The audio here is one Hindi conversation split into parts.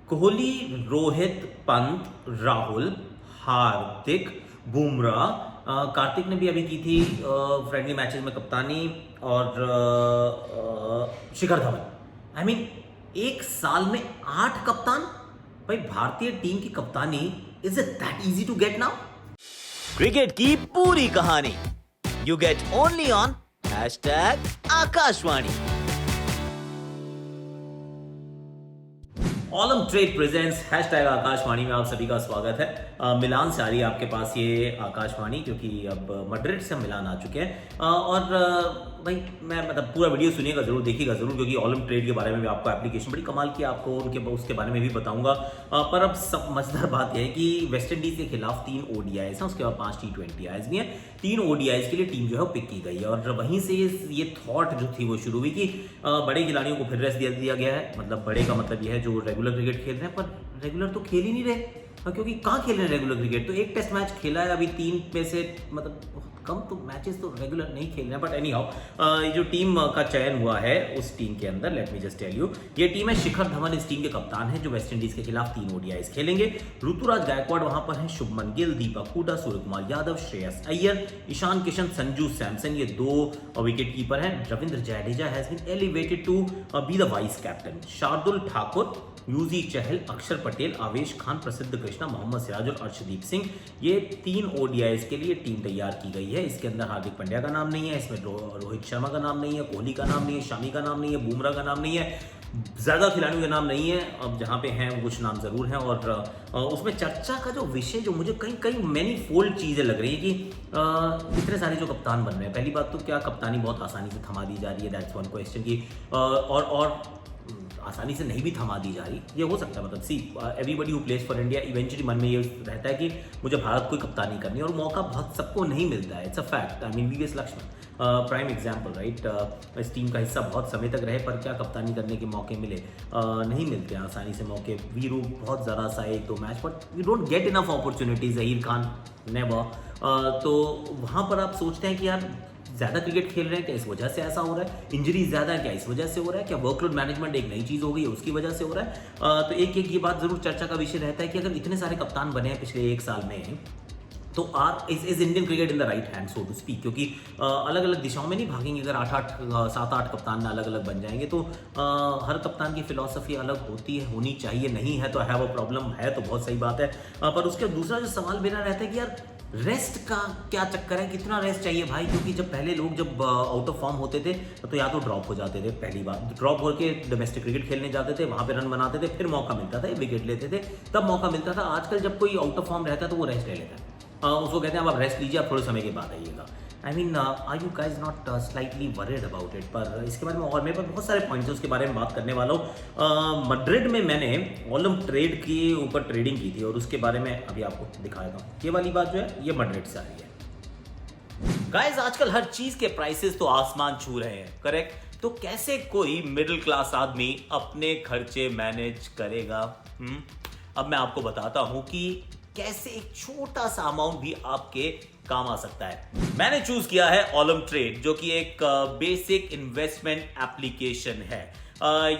कोहली, रोहित, पंत, राहुल, हार्दिक, बुमराह, कार्तिक ने भी अभी की थी फ्रेंडली मैचेस में कप्तानी, और शिखर धवन। आई मीन एक साल में 8 कप्तान। भाई भारतीय टीम की कप्तानी, is it that easy to get now? Cricket की पूरी कहानी you get only on #Akashvani. Olam trade presents #Akashvani में आप सभी का स्वागत है। मिलान से आ रही है आपके पास ये आकाशवाणी, क्योंकि अब मैड्रिड से मिलान आ चुके हैं। भाई मैं मतलब पूरा वीडियो सुनिएगा जरूर, देखिएगा जरूर, क्योंकि ऑलम ट्रेड के बारे में भी आपको एप्लीकेशन बड़ी कमाल की आपको उसके बारे में भी बताऊंगा। पर अब सब मजेदार बात यह है कि वेस्ट इंडीज के खिलाफ 3 ODIs हैं, उसके बाद 5 T20Is भी हैं। 3 ODIs के लिए टीम जो है पिक की गई है, और वहीं से ये थॉट जो थी वो शुरू हुई कि बड़े खिलाड़ियों को फिर रेस्ट दिया गया है। मतलब बड़े का मतलब यह है जो रेगुलर क्रिकेट खेल रहे हैं, पर रेगुलर तो खेल ही नहीं रहे। क्योंकि कहाँ खेल रहे हैं रेगुलर क्रिकेट? तो एक टेस्ट मैच खेला है अभी 3 में से, मतलब कम तो मैचेस तो रेगुलर नहीं खेल रहे हैं। बट एनी हाउ जो टीम का चयन हुआ है उस टीम के अंदर, let me just tell you, ये टीम है। शिखर धवन इस टीम के कप्तान है, जो वेस्ट इंडीज के खिलाफ 3 ODIs खेलेंगे। ऋतुराज गायकवाड़ वहां पर है, शुभमन गिल, दीपक हुडा, सूर्य कुमार यादव, श्रेयस अय्यर, ईशान किशन, संजू सैमसन, ये 2 विकेट कीपर हैं। Ravindra Jadeja has been elevated to be the vice captain. Shardul Thakur, Yuzi Chahal, Axar Patel, आवेश खान, प्रसिद्ध कृष्णा, मोहम्मद सिराज और अर्शदीप सिंह, ये 3 ODIs के लिए टीम तैयार की गई है। इसके अंदर हार्दिक पांड्या का नाम नहीं है, इसमें रोहित शर्मा का नाम नहीं है, कोहली का नाम नहीं है, शमी का नाम नहीं है, बुमराह का नाम नहीं है, ज्यादा खिलाड़ियों के नाम नहीं है। अब जहां पे हैं कुछ नाम जरूर हैं, और उसमें चर्चा का जो विषय, जो मुझे कई कई मैनी फोल्ड चीजें लग रही है कि इतने सारे जो कप्तान बन रहे हैं। पहली बात तो क्या कप्तानी बहुत आसानी से थमा दी जा रही है? That's one question. की और आसानी से नहीं भी थमा दी जा रही, ये हो सकता है। मतलब see everybody who plays for India eventually मन में ये रहता है कि मुझे भारत को कप्तानी करनी है, और मौका बहुत सबको नहीं मिलता है। It's a fact. I mean VVS Laxman prime example, right? इस टीम का हिस्सा बहुत समय तक रहे, पर क्या कप्तानी करने के मौके मिले? नहीं मिलते हैं आसानी से मौके। वीरू बहुत ज़रा सा 1-2 match, but you don't get enough opportunities. Zaheer Khan never. तो वहाँ पर आप सोचते हैं कि यार ज़्यादा क्रिकेट खेल रहे हैं क्या, इस वजह से ऐसा हो रहा है? इंजरी ज़्यादा है क्या, इस वजह से हो रहा है क्या? वर्कलोड मैनेजमेंट एक नई चीज़ हो गई है, उसकी वजह से हो रहा है? तो एक ये बात ज़रूर चर्चा का विषय रहता है कि अगर इतने सारे कप्तान बने हैं पिछले 1 साल में, तो is Indian cricket in the right hand, so to speak? क्योंकि अलग अलग दिशाओं में नहीं भागेंगे। अगर 7-8 कप्तान अलग अलग बन जाएंगे, तो हर कप्तान की फिलॉसफी अलग होती है, होनी चाहिए। नहीं है तो हैव अ प्रॉब्लम, है तो बहुत सही बात है। पर उसके दूसरा जो सवाल मेरा रहता है कि यार रेस्ट का क्या चक्कर है? कितना रेस्ट चाहिए भाई? क्योंकि जब पहले लोग जब आउट ऑफ फॉर्म होते थे, तो या तो ड्रॉप हो जाते थे, पहली बार ड्रॉप होकर डोमेस्टिक क्रिकेट खेलने जाते थे, वहां पे रन बनाते थे, फिर मौका मिलता था, विकेट लेते थे, तब मौका मिलता था। आजकल जब कोई आउट ऑफ फॉर्म रहता है तो वो रेस्ट ले लेता है। उसको कहते हैं आप रेस्ट लीजिए, आप थोड़े समय के बाद आइएगा। I mean are you guys not slightly worried about it? पर इसके बारे में और मेरे पास बहुत सारे पॉइंट्स हैं, उसके बारे में बात करने वाला हूँ। मैड्रिड में मैंने ऑलम ट्रेड के ऊपर ट्रेडिंग की थी, और उसके बारे में अभी आपको दिखाया था। ये वाली बात जो है, ये मैड्रिड से आ रही है। गाइस, आजकल हर चीज के प्राइसेस तो आसमान छू रहे हैं, करेक्ट? तो कैसे कोई मिडिल क्लास आदमी अपने खर्चे मैनेज करेगा? अब मैं आपको बताता हूं कि कैसे एक छोटा सा अमाउंट भी आपके काम आ सकता है। मैंने चूज किया है ऑलम ट्रेड, जो कि एक बेसिक इन्वेस्टमेंट एप्लीकेशन है।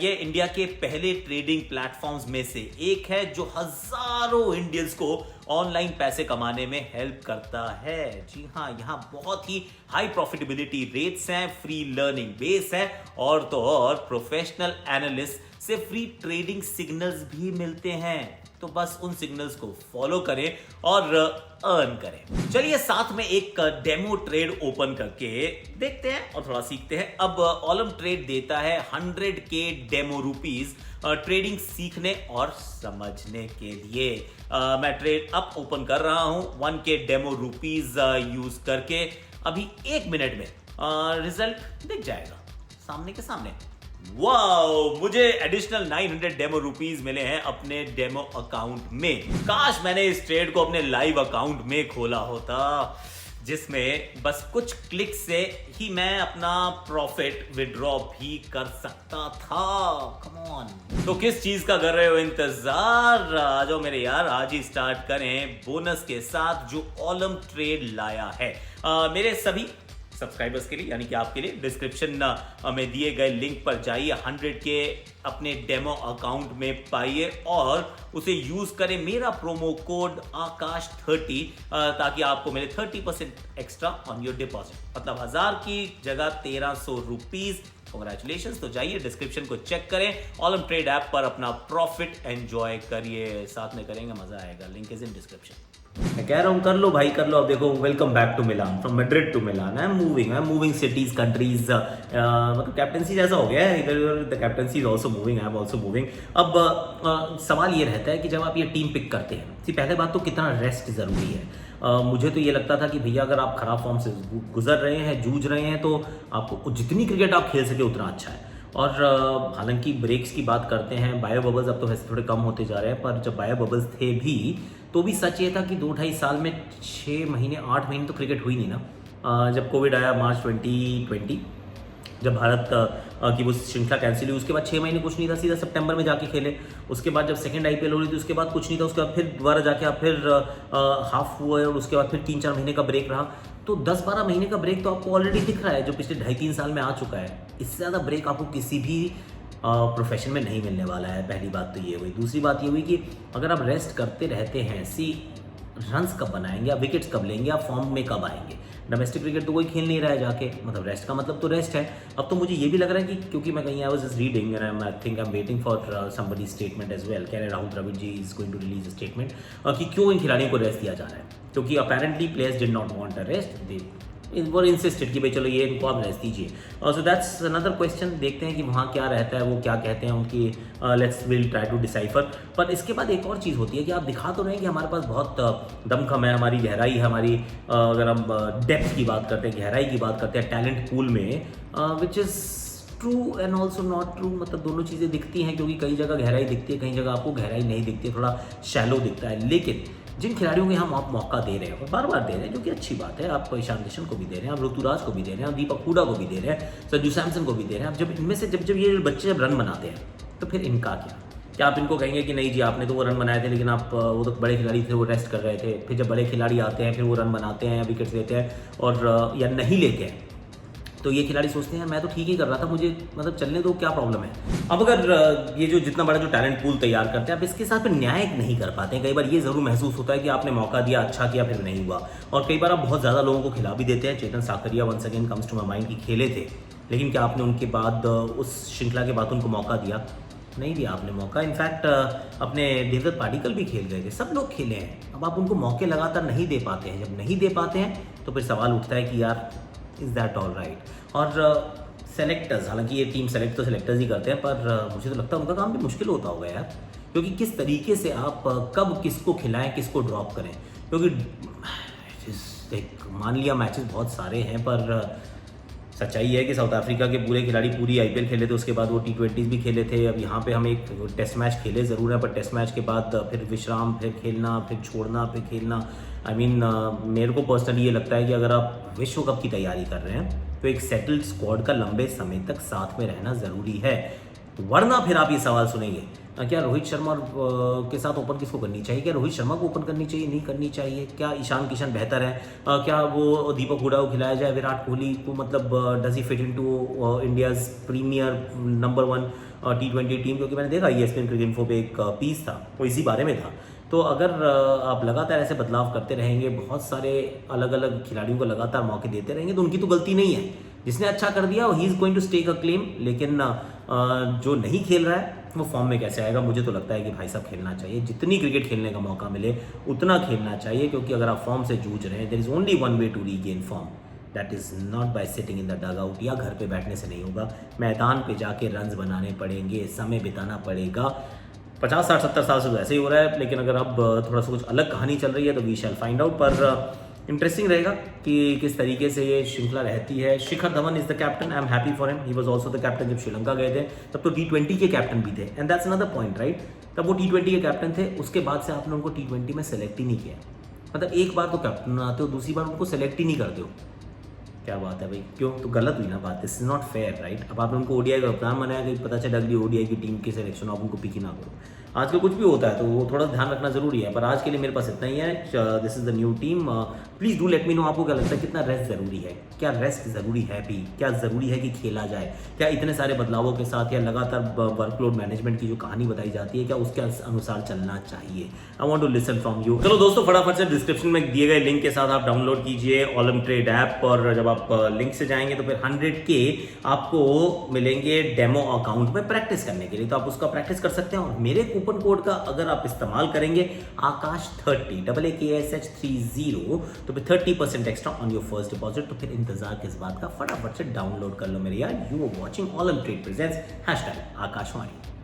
ये इंडिया के पहले ट्रेडिंग प्लेटफॉर्म्स में से एक है, जो हजारों इंडियंस को ऑनलाइन पैसे कमाने में हेल्प करता है। जी हाँ, यहाँ बहुत ही हाई प्रॉफिटेबिलिटी रेट्स हैं, फ्री लर्निंग बेस है, और तो और प्रोफेशनल एनालिस्ट से फ्री ट्रेडिंग सिग्नल्स भी मिलते हैं। तो बस उन सिग्नल्स को फॉलो करें और अर्न करें। चलिए साथ में एक डेमो ट्रेड ओपन करके देखते हैं और थोड़ा सीखते हैं। अब ऑलम ट्रेड देता है 100K डेमो रुपीज ट्रेडिंग सीखने और समझने के लिए। मैं ट्रेड अप ओपन कर रहा हूं 1K डेमो रुपीज यूज करके। अभी 1 मिनट में रिजल्ट दिख जाएगा सामने के सामने। वाओ, मुझे एडिशनल 900 डेमो रुपीज मिले हैं अपने डेमो अकाउंट में। काश मैंने इस ट्रेड को अपने लाइव अकाउंट में खोला होता, जिसमें बस कुछ क्लिक से ही मैं अपना प्रॉफिट विड्रॉ भी कर सकता था। Come on. तो किस चीज का कर रहे हो इंतजार? आ जाओ मेरे यार, आज ही स्टार्ट करें बोनस के साथ जो ऑलम ट्रेड लाया है। मेरे सभी सब्सक्राइबर्स के लिए, यानी कि आपके लिए डिस्क्रिप्शन में दिए गए लिंक पर जाइए, 100 के अपने डेमो अकाउंट में पाइए और उसे यूज करें मेरा प्रोमो कोड आकाश30 ताकि आपको मिले 30% एक्स्ट्रा ऑन योर डिपॉजिट, मतलब 1000 की जगह 1300 रुपीज। कांग्रेचुलेशंस। तो जाइए डिस्क्रिप्शन को चेक करें, ऑलम ट्रेड ऐप पर अपना प्रॉफिट एंजॉय करिए, साथ में करेंगे, मजा आएगा। Link is in description. मैं कह रहा हूँ कर लो भाई कर लो। अब देखो, welcome back to Milan, from Madrid to Milan. I am moving cities, countries, मतलब कैप्टनसी जैसा हो गया है, इधर the captaincy is also moving, I am also moving. अब सवाल ये रहता है कि जब आप ये टीम पिक करते हैं, पहले बात तो कितना रेस्ट जरूरी है। मुझे तो ये लगता था कि भैया अगर आप खराब फॉर्म से गुजर रहे हैं, जूझ रहे हैं, तो आपको जितनी क्रिकेट आप खेल सके उतना अच्छा है। और हालांकि ब्रेक्स की बात करते हैं, बायो बबल्स अब तो वैसे थोड़े कम होते जा रहे हैं, पर जब बायो बबल्स थे भी तो भी सच ये था कि 2-2.5 साल में 6 महीने 8 महीने तो क्रिकेट हुई नहीं ना। जब कोविड आया मार्च 2020, जब भारत की वो श्रृंखला कैंसिल हुई, उसके बाद 6 महीने कुछ नहीं था, सीधा सितंबर में जाके खेले। उसके बाद जब सेकंड आईपीएल हो रही थी, उसके बाद कुछ नहीं था, उसके बाद फिर दोबारा जाके आप फिर हाफ हुए और उसके बाद फिर 3-4 महीने का ब्रेक रहा। तो 10-12 महीने का ब्रेक तो आपको ऑलरेडी दिख रहा है, जो पिछले 2.5-3 साल में आ चुका है। इससे ज़्यादा ब्रेक आपको किसी भी प्रोफेशन में नहीं मिलने वाला है। पहली बात तो ये हुई। दूसरी बात ये हुई कि अगर आप रेस्ट करते रहते हैं, रन्स कब बनाएंगे, आप विकेट्स कब लेंगे, आप फॉर्म में कब आएंगे। डोमेस्टिक क्रिकेट तो कोई खेल नहीं रहा है जाके, मतलब रेस्ट का मतलब तो रेस्ट है। अब तो मुझे ये भी लग रहा है कि क्योंकि मैं कहीं I was just reading and I think I am waiting for somebody statement as well, कह रहे Rahul Dravid ji is going to release a statement कि क्यों इन खिलाड़ियों को रेस्ट दिया जा रहा है, क्योंकि apparently players did not want a rest, they were insisted कि भाई चलो ये इनको आप रेस्ट दीजिए। सो दैट्स अनदर क्वेश्चन, देखते हैं कि वहाँ क्या रहता है, वो क्या कहते हैं उनकी, let's will try to decipher. पर इसके बाद एक और चीज़ होती है कि आप दिखा तो रहे हैं कि हमारे पास बहुत दमखम है, हमारी गहराई है, हमारी अगर हम डेप्थ की बात करते हैं, गहराई की बात करते हैं टैलेंट पूल में, which is true and also not true, मतलब दोनों चीज़ें दिखती हैं, क्योंकि कई जगह गहराई दिखती है, कई जगह आपको गहराई नहीं दिखती है, थोड़ा शैलो दिखता है। लेकिन जिन खिलाड़ियों को हम आप मौका दे रहे हैं और बार बार दे रहे हैं, जो कि अच्छी बात है, आप ईशान किशन को भी दे रहे हैं, आप ऋतुराज को भी दे रहे हैं, आप दीपक हुडा को भी दे रहे हैं, संजू सैमसन को भी दे रहे हैं। आप जब इनमें से जब ये बच्चे जब रन बनाते हैं, तो फिर इनका क्या आप इनको कहेंगे कि नहीं जी आपने तो वो रन बनाए थे, लेकिन आप वो तो बड़े खिलाड़ी थे, वो रेस्ट कर रहे थे। फिर जब बड़े खिलाड़ी आते हैं, फिर वो रन बनाते हैं, विकेट्स लेते हैं और या नहीं लेते हैं, तो ये खिलाड़ी सोचते हैं मैं तो ठीक ही कर रहा था, मुझे मतलब चलने दो, क्या प्रॉब्लम है। अब अगर ये जो जितना बड़ा जो टैलेंट पूल तैयार करते हैं, आप इसके साथ न्याय नहीं कर पाते हैं। कई बार ये जरूर महसूस होता है कि आपने मौका दिया, अच्छा किया, फिर नहीं हुआ। और कई बार आप बहुत ज़्यादा लोगों को खिला भी देते हैं। Chetan Sakariya once again comes to my mind की खेले थे, लेकिन क्या आपने उनके बाद उस श्रृंखला के बाद उनको मौका दिया? नहीं दिया आपने मौका। इनफैक्ट अपने देवदत्त पाडिक्कल भी खेल गए थे, सब लोग खेले हैं। अब आप उनको मौके लगातार नहीं दे पाते हैं। जब नहीं दे पाते हैं तो फिर सवाल उठता है कि यार इज़ दैट ऑल राइट। और सेलेक्टर्स, हालांकि ये टीम सेलेक्ट तो सेलेक्टर्स ही करते हैं, पर मुझे तो लगता है उनका काम भी मुश्किल होता होगा यार, क्योंकि किस तरीके से आप कब किसको खिलाएं, किसको ड्रॉप करें। क्योंकि मान लिया मैचेस बहुत सारे हैं, पर सच्चाई है कि साउथ अफ्रीका के पूरे खिलाड़ी पूरी आईपीएल खेले थे, उसके बाद वो T20 भी खेले थे। अब यहाँ पे हम एक टेस्ट मैच खेले ज़रूर है, पर टेस्ट मैच के बाद फिर विश्राम, फिर खेलना, फिर छोड़ना, फिर खेलना। मेरे को पर्सनली ये लगता है कि अगर आप विश्व कप की तैयारी कर रहे हैं तो एक सेटल्ड स्क्वाड का लंबे समय तक साथ में रहना ज़रूरी है, वरना फिर आप ये सवाल सुनेंगे क्या रोहित शर्मा के साथ ओपन किसको करनी चाहिए, क्या रोहित शर्मा को ओपन करनी चाहिए, नहीं करनी चाहिए, क्या ईशान किशन बेहतर है, क्या वो दीपक हुडा को खिलाया जाए, विराट कोहली को, मतलब does he fit into India's premier number 1 T20 team. क्योंकि मैंने देखा ESPN क्रिकेट इन्फो पे एक पीस था, वो इसी बारे में था। तो अगर आप लगातार ऐसे बदलाव करते रहेंगे, बहुत सारे अलग अलग खिलाड़ियों को लगातार मौके देते रहेंगे, तो उनकी तो गलती नहीं है। जिसने अच्छा कर दिया he is going to stake a claim, लेकिन जो नहीं खेल रहा है वो फॉर्म में कैसे आएगा। मुझे तो लगता है कि भाई साहब खेलना चाहिए, जितनी क्रिकेट खेलने का मौका मिले उतना खेलना चाहिए, क्योंकि अगर आप फॉर्म से जूझ रहे हैं, there is only one way to regain form, that is not by sitting in the dugout, या घर पे बैठने से नहीं होगा, मैदान पे जाके रन्स बनाने पड़ेंगे, समय बिताना पड़ेगा। 50, 60, 70 साल से तो ऐसे ही हो रहा है, लेकिन अगर अब थोड़ा सा कुछ अलग कहानी चल रही है तो वी शैल फाइंड आउट। पर इंटरेस्टिंग रहेगा कि किस तरीके से ये श्रृंखला रहती है। Shikhar Dhawan is the captain, I am happy for him, he was also the captain. जब श्रीलंका गए थे तब तो T20 के कैप्टन भी थे, and that's another point right. तब वो T20 के कैप्टन थे, उसके बाद से आपने उनको T20 में सेलेक्ट ही नहीं किया। मतलब एक बार तो कैप्टन बनाते हो, दूसरी बार उनको सेलेक्ट ही नहीं करते हो, क्या बात है भाई, क्यों? तो गलत हुई ना बात, this is not fair right. अब आपने उनको ODI का कप्तान बनाया कि पता चला अगली ODI की टीम के सिलेक्शन आप उनको पिक ही ना करो। आजकल कुछ भी होता है तो वो थोड़ा ध्यान रखना जरूरी है, पर आज के लिए मेरे पास इतना ही है। This is the new team. Please do let me know आपको क्या लगता है, कितना रेस्ट ज़रूरी है, क्या रेस्ट ज़रूरी है भी, क्या ज़रूरी है कि खेला जाए, क्या इतने सारे बदलावों के साथ या लगातार वर्कलोड मैनेजमेंट की जो कहानी बताई जाती है क्या उसके अनुसार चलना चाहिए। I want to listen from you. चलो दोस्तों, फटाफट से डिस्क्रिप्शन में दिए गए लिंक के साथ आप डाउनलोड कीजिए ऑलम ट्रेड ऐप, और जब आप लिंक से जाएंगे तो फिर 100K आपको मिलेंगे डेमो अकाउंट में प्रैक्टिस करने के लिए, तो आप उसका प्रैक्टिस कर सकते हैं। और मेरे कूपन कोड का अगर आप इस्तेमाल करेंगे आकाश30 AAKSH30, तो फिर 30% extra on your first deposit. तो फिर इंतजार किस बात का, फटाफट से डाउनलोड कर लो मेरे यार। You are watching Olam trade presents #Akashvani.